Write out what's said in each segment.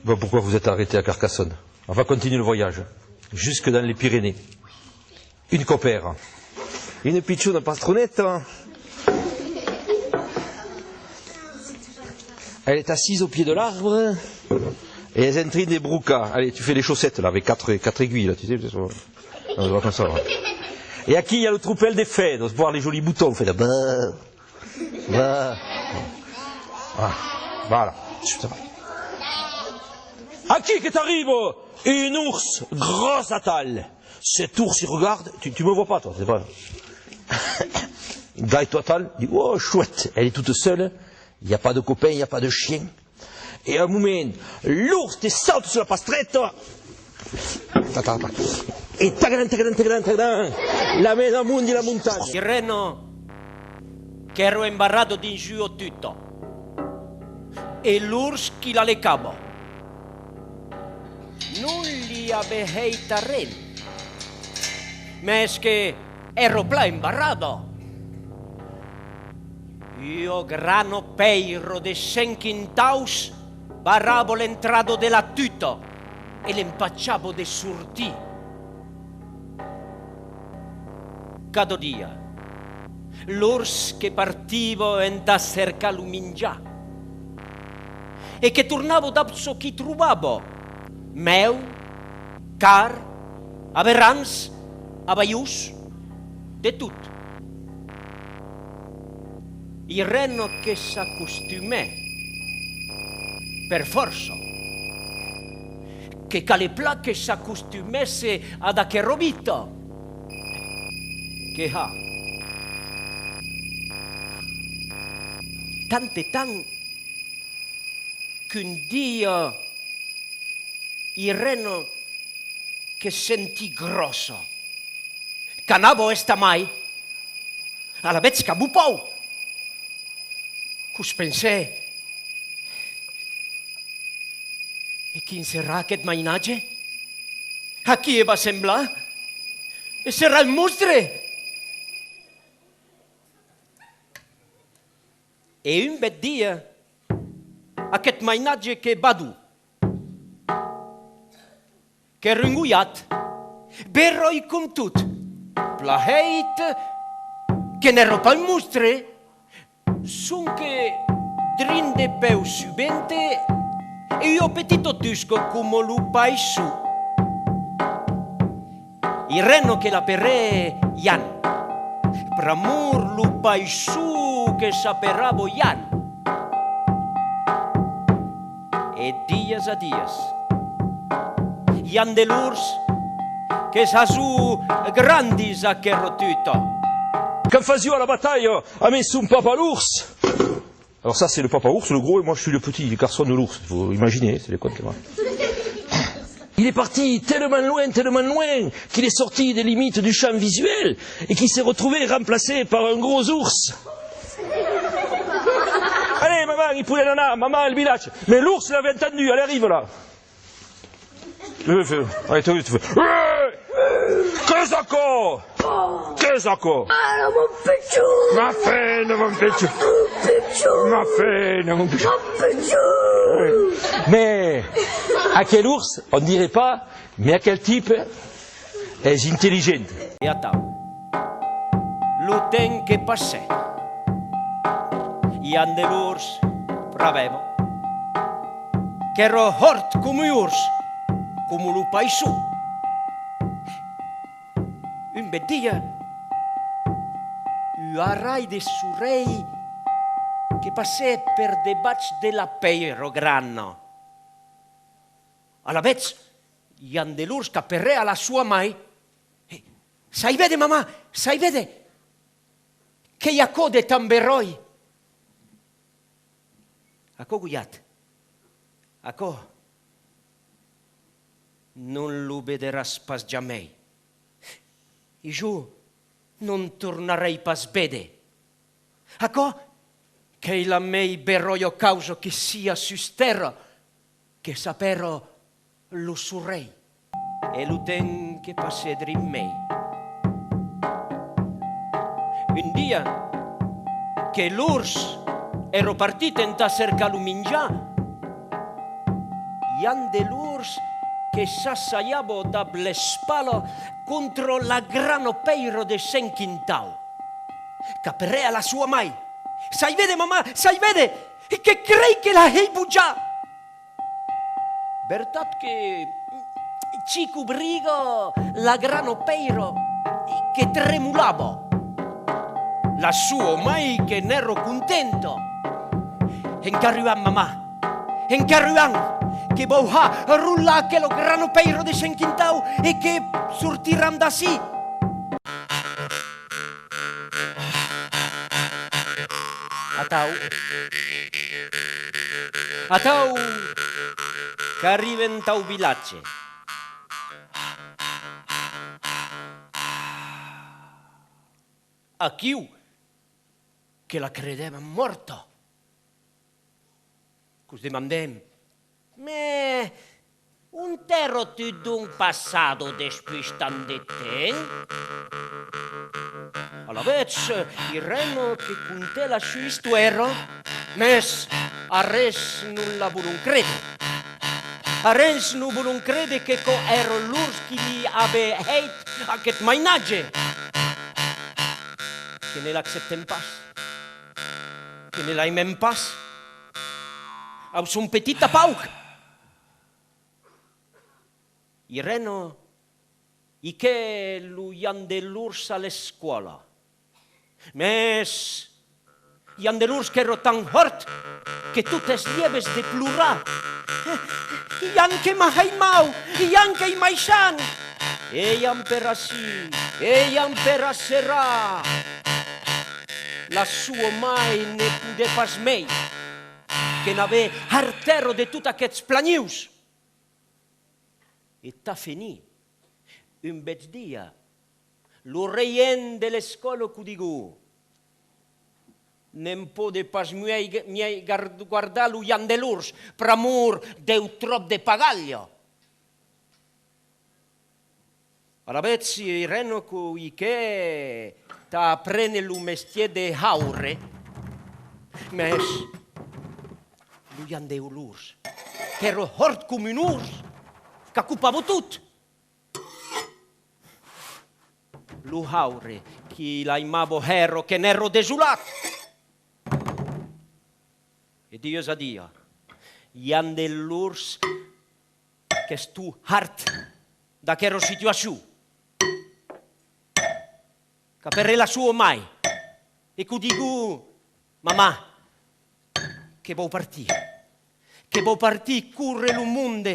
Ben, pourquoi vous êtes arrêté à Carcassonne? On va continuer le voyage, jusque dans les Pyrénées. Une compère, une pitchoune pastronette. Elle est assise au pied de l'arbre et elle intrine des broucas. Allez, tu fais les chaussettes là, avec quatre aiguilles là, tu sais. On va comme ça. Là. Et à qui il y a le troupel des fées, de voir les jolis boutons. On fait là. Voilà. À qui que t'arrive une ours grosse à taille. Cet ours, il regarde, tu me vois pas toi, c'est pas. Gaille total, dit oh chouette, elle est toute seule, il n'y a pas de copain, il n'y a pas de chien. Et à un moment, l'ours te saute sur la pastrette. E tagadan, la mena mundi la montagna. Il reno che ero imbarrato di giù tutto e l'urs che la lecavo non li aveita ren ma che ero pla imbarrato io grano peiro de senquintaus barravo l'entrado della tutto e l'impacciavo de surtì. Cada dia, l'urs che partivo en da cerca lumingià e che tornavo da chi trovavo meu, car, averrans, abaius, de tutto. Il reno che s'accostumè per forza che calepla che s'accostumesse ad accherrovito che ha tante che un dia il reno che sentì grosso canavo esta mai alla vezca bupou cus pensè e chi sarà aquest mainatge? A qui va semblar? E sarà il mostre? E un bel dia aquest mainatge che va dur che ringuiat berroi com tot plaheit che ne ropa il mostre son che drin de peu subente e io petito tusco come lupai su il reno che la perre Ian pramur lupai su che saperavo Ian e dias a dias Ian de l'urs che sa su grandis a che rotuto. Quand Fazio à la bataille a mis son papa l'ours. Alors ça c'est le papa ours, le gros, et moi je suis le petit garçon de l'ours. Il faut imaginer, c'est les contes. Il est parti tellement loin, qu'il est sorti des limites du champ visuel et qu'il s'est retrouvé remplacé par un gros ours. Allez maman, il pouvait nana, maman le village. Mais l'ours l'avait entendu, elle arrive là. Allez, tu fais. Qu'est-ce encore? Qu'est-ce encore? Ah, mon pichou! Ma fine, mon pichou! Ma fine, mon pichou! Mais à quel ours, on ne dirait pas, mais à quel type est intelligent? E a tal, lo temps che passè, Ian de l'urs pravevo, che ero hort come urs, come lo paisù. Un bel dia, uarai de surei che passè per debaci della peiro granno. Alla vez, Ian de l'urs caperrea alla sua mai. Sai vede, mamma, sai vede che Iaco de tamberoi. Aco guiat, aco non lo vederas pas giammai. E giù non tornerei pas vede. Aco che la mei berroio causo che sia sus terra, che sapero lo surrei e lo ten che passè drin mei. Un dia che l'urs ero partito in ta cerca lumingià, Ian de l'Urs che s'assaiava da le spalle contro la grano peiro de Saint Quintau. Caperea la sua mai. Sai vede, mamma, sai vede, che crei che la hei bugià. Bertat che ci cobrigo la grano peiro che tremulava. La sua mai che n'ero contento. Encarruan, mamma, encarruan, che boha rulla che lo grano peiro de Saint Quintau e che sortiran da sì. Atau che arriva in tau villaggio. A chiù che la credeva morta. Così mandem, ma un terro tu d'un passato després tant de temps? Alla vez, il reno che conté la sua storia, mes a res non la volun crede. A res non volun crede che co ero l'urs che gli ave heit aquest mainatge. Che ne l'acceptem pas. Che ne l'aimem pas. Au son petita pauc. Il reno, i che lu Ian de l'Urs a l'escola. Mes, Ian de l'Urs che ero tan hort che tuttes lieves de plorar. Ian che m'ha haimau, Ian che i maixan. Ian per assi, Ian per asserà. La sua mai ne pude pas mei. Che n'ave artero de tot aquests planius. E t'ha finit. Un veig dia, lo reien de l'escola que digo, nem pode pas miei guardar lo Ian de l'Urs, per amor deu trop de pagaglia. Ara veig il reno che t'ha apprene lo mestier de haure, mes lo Ian de l'Urs, che ero hort come un urs, che occupava tutto. Lo haure, che l'aimavo ero, che n'ero desolato. E Dio sa Dio, Ian de l'Urs, che stu hart da che ero situazione. Che per la sua mai. E che dico, mamma, che vuoi partire. Che vuoi partire, corre il mondo.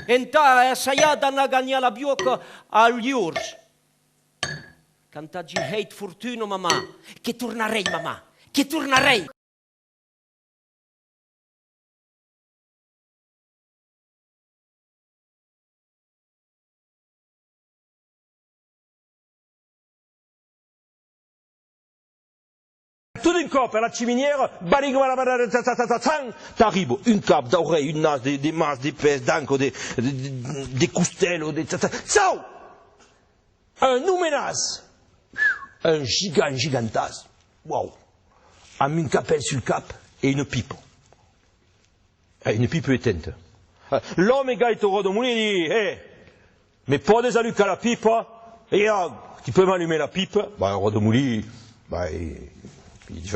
E ta assaiata a gagnare la biocca agli urs. Cantaggi heit fortuna, mamma, che tornerei, mamma, che tornerei. Tout d'un coup, per la ciminière, t'arrives, une cape d'oreille, une nasse, des masses, des pèses, d'encre, des coustelles, des ciao! Un noumenas, un gigantas, wow, avec une capelle sur le cap et une pipe. Une pipe éteinte. L'homme est au rodomoulier et dit, hé, mais pas des allucs à la pipe, et tu peux m'allumer la pipe? Bah, le rodomoulier, bah, il dit,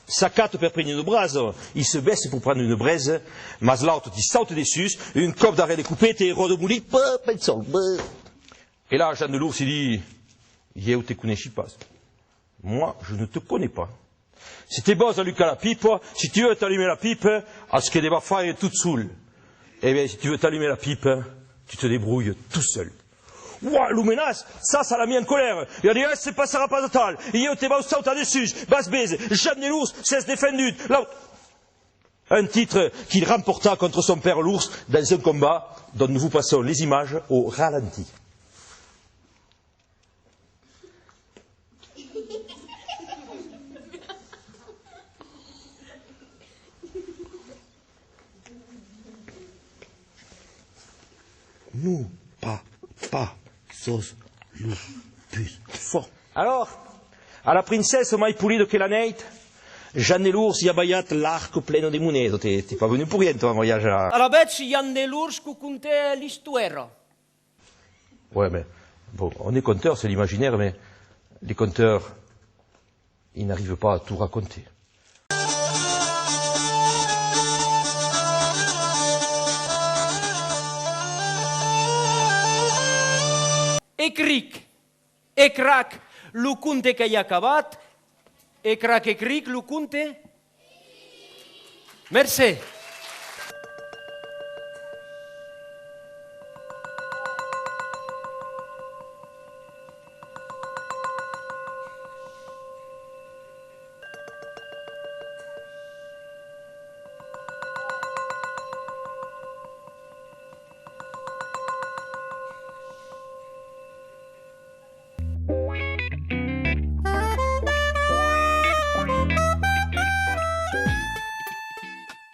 s'accate per prendre une braise, il se baisse pour prendre une braise, mais l'autre, il saute dessus, une cope d'arrêt découpée, et rodomoulier, et là, Jean de l'Ours, il dit, je te connais pas. Moi, je ne te connais pas. Si tu es bon à Lucas la pipe, si tu veux t'allumer la pipe, à ce que tu vas faire toute seule. Eh bien, si tu veux t'allumer la pipe, tu te débrouilles tout seul. Ouah, l'oumenace, ça l'a mis en colère. Il a dit, ah, c'est passera pas de tal. Il te va au saut à dessus, basse baise, Jean de l'Ours, cesse défendu. Un titre qu'il remporta contre son père l'ours dans un combat dont nous vous passons les images au ralenti. Nous, pas, sos, lupus, fort. Alors, à la princesse mai pulida que la neit, Jeanne et l'ours, il a baiat l'arc plein de monnaie. T'es pas venu pour rien, toi, un voyage à... Alla bec Ian de l'ours cu conte l'histoire. Ouais, mais bon, on est conteur, c'est l'imaginaire, mais les conteurs, ils n'arrivent pas à tout raconter. E cric, e crac, lo conte que hi ha acabat, e crac, e cric, lo conte... Merci.